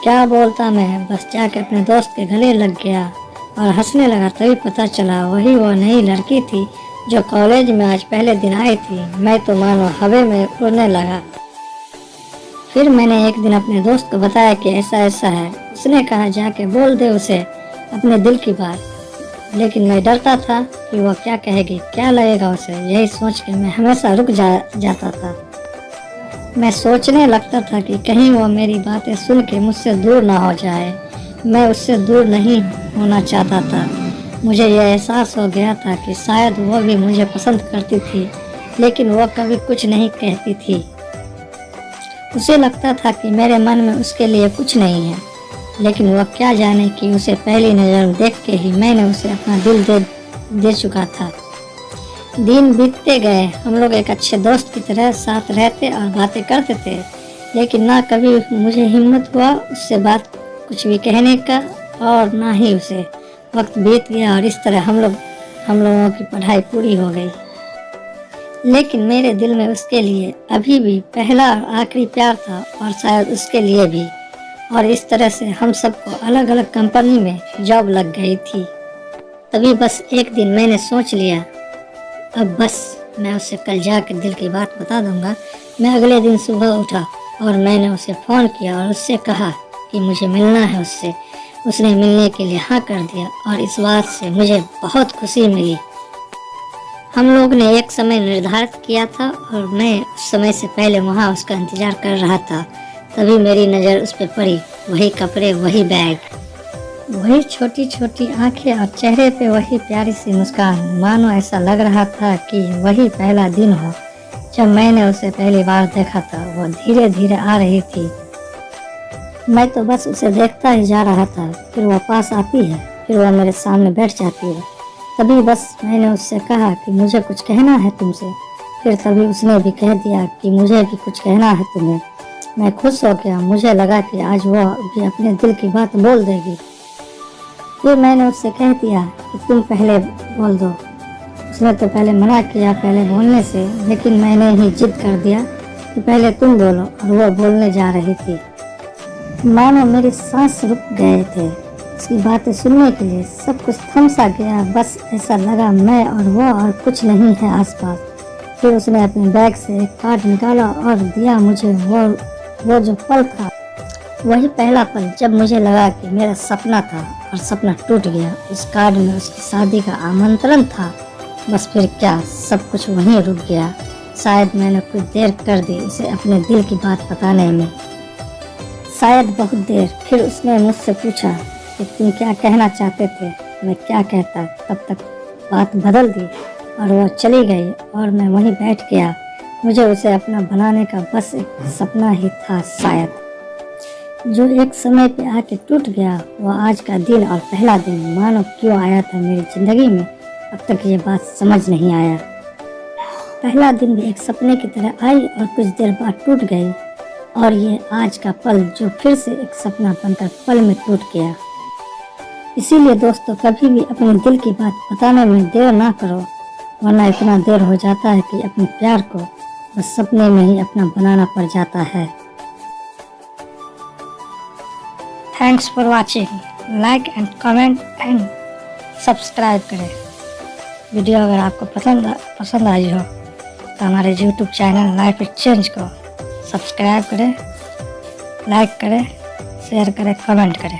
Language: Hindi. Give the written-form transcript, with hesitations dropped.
क्या बोलता मैं, बस जाके अपने दोस्त के गले लग गया और हंसने लगा। तभी पता चला वही वो नई लड़की थी जो कॉलेज में आज पहले दिन आई थी। मैं तो मानो हवा में उड़ने लगा। फिर मैंने एक दिन अपने दोस्त को बताया कि ऐसा ऐसा है। उसने कहा जाके बोल दे उसे अपने दिल की बात। लेकिन मैं डरता था कि वह क्या कहेगी, क्या लगेगा उसे। यही सोच के मैं हमेशा रुक जाता था। मैं सोचने लगता था कि कहीं वह मेरी बातें सुन के मुझसे दूर ना हो जाए। मैं उससे दूर नहीं होना चाहता था। मुझे यह एहसास हो गया था कि शायद वह भी मुझे पसंद करती थी, लेकिन वह कभी कुछ नहीं कहती थी। उसे लगता था कि मेरे मन में उसके लिए कुछ नहीं है, लेकिन वह क्या जाने कि उसे पहली नज़र देख के ही मैंने उसे अपना दिल दे चुका था। दिन बीतते गए। हम लोग एक अच्छे दोस्त की तरह साथ रहते और बातें करते थे, लेकिन ना कभी मुझे हिम्मत हुआ उससे बात कुछ भी कहने का और ना ही उसे। वक्त बीत गया और इस तरह हम लोगों की पढ़ाई पूरी हो गई। लेकिन मेरे दिल में उसके लिए अभी भी पहला और आखिरी प्यार था, और शायद उसके लिए भी। और इस तरह से हम सबको अलग अलग कंपनी में जॉब लग गई थी। तभी बस एक दिन मैंने सोच लिया, अब बस मैं उसे कल जाकर दिल की बात बता दूंगा। मैं अगले दिन सुबह उठा और मैंने उसे फ़ोन किया और उससे कहा कि मुझे मिलना है उससे। उसने मिलने के लिए हाँ कर दिया और इस बात से मुझे बहुत खुशी मिली। हम लोग ने एक समय निर्धारित किया था और मैं उस समय से पहले वहाँ उसका इंतज़ार कर रहा था। तभी मेरी नज़र उस पर पड़ी। वही कपड़े, वही बैग, वही छोटी छोटी आंखें और चेहरे पे वही प्यारी सी मुस्कान। मानो ऐसा लग रहा था कि वही पहला दिन हो जब मैंने उसे पहली बार देखा था। वो धीरे धीरे आ रही थी। मैं तो बस उसे देखता ही जा रहा था। फिर वह पास आती है, फिर वह मेरे सामने बैठ जाती है। तभी बस मैंने उससे कहा कि मुझे कुछ कहना है तुमसे। फिर तभी उसने भी कह दिया कि मुझे भी कुछ कहना है तुम्हें। मैं खुश हो गया। मुझे लगा कि आज वह भी अपने दिल की बात बोल देगी। फिर मैंने उससे कह दिया कि तुम पहले बोल दो। उसने तो पहले मना किया पहले बोलने से, लेकिन मैंने ही जिद कर दिया कि पहले तुम बोलो, और वह बोलने जा रही थी। मानो मेरी सांस रुक गए थे उसकी बातें सुनने के लिए। सब कुछ थम सा गया। बस ऐसा लगा मैं और वह और कुछ नहीं है आसपास। फिर उसने अपने बैग से एक कार्ड निकाला और दिया मुझे। वो जो पल था वही पहला पल जब मुझे लगा कि मेरा सपना था और सपना टूट गया। उस कार्ड में उसकी शादी का आमंत्रण था। बस फिर क्या, सब कुछ वहीं रुक गया। शायद मैंने कुछ देर कर दी उसे अपने दिल की बात बताने में, शायद बहुत देर। फिर उसने मुझसे पूछा कि तुम क्या कहना चाहते थे। मैं क्या कहता। तब तक बात बदल दी और वह चली गई और मैं वहीं बैठ गया। मुझे उसे अपना बनाने का बस एक सपना ही था शायद, जो एक समय पे आके टूट गया। वह आज का दिन और पहला दिन मानो क्यों आया था मेरी जिंदगी में, अब तक ये बात समझ नहीं आया। पहला दिन भी एक सपने की तरह आई और कुछ देर बाद टूट गई, और ये आज का पल जो फिर से एक सपना बनकर पल में टूट गया। इसीलिए दोस्तों, कभी भी अपने दिल की बात बताने में देर ना करो, वरना इतना देर हो जाता है कि अपने प्यार को बस सपने में ही अपना बनाना पड़ जाता है। Thanks for watching. Like and comment and subscribe करें। वीडियो अगर आपको पसंद आई हो तो हमारे YouTube channel life is change को सब्सक्राइब करें, लाइक करें, शेयर करें, कमेंट करें।